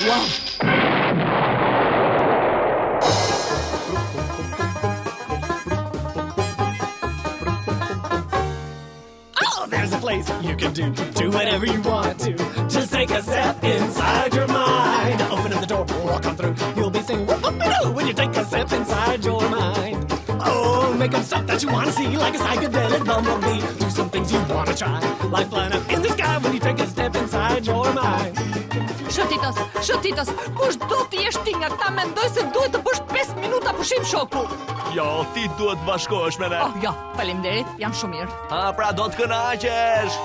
Wow! Oh, there's a place you can do whatever you want to. Just take a step inside your mind. Open up the door, walk on through. You'll be singing whoop-a-doo when you take a step inside your mind. Oh, make up stuff that you want to see, like a psychedelic bumblebee. Do some things you want to try, like flying up in the sky when you take a step inside your mind. Shotitos, kush do t'i jesh ti nga këta mendoj se duhet të bësh 5 minuta pushim shoku. Jo, ti duhet të bashkohesh me ne. Oh, jo, faleminderit, jam shumë mirë. Pra do të kënaqesh.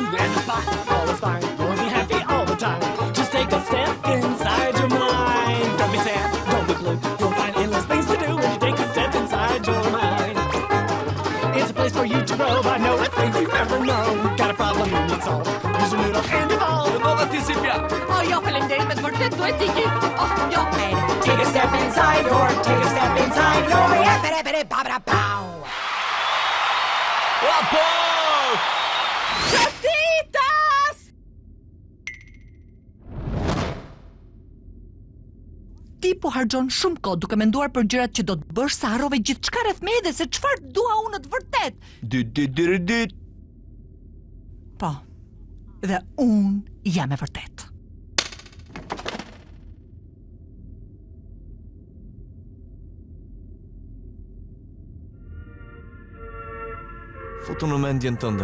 There's a spot, all is fine. You'll be happy all the time. Just take a step inside your mind. Don't be sad, don't be blue. You'll find endless things to do when you take a step inside your mind. It's a place for you to grow. I know things you've never known. Got a problem you need solved. Use your noodle and evolve. Do të ti si pja. Oh, jo, faleminderit, me të vërtet duhet t'i ki. Oh, jo. Take a step inside your, take a step inside your. Apo! Shotitos! Ti po harxhon shumë kohë duke menduar për gjërat që do të bësh, sa harrove gjithçka rreth meje dhe se çfarë dua unë të vërtet. Dit. Po. Dhe unë jam e vërtet. Futu në mendjen tënde.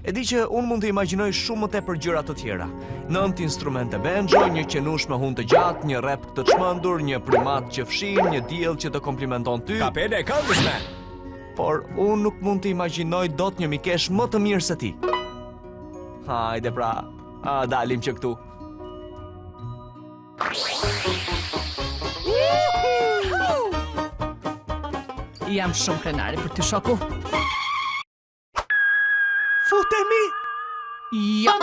E di që unë mund të imagjinoj shumë më tepër gjëra të tjera. 9 instrumente banjo, një qenush me hunë të gjatë, një rep të çmendur, një primat që fshin, një diell që të komplimenton ty. Kapele e këndshme. Por unë nuk mund të imagjinoj dot një mikesh më të mirë se ti. Hajde pra, dalim që këtu. Jam shumë krenare për ty, shoku. Futemi! Ja.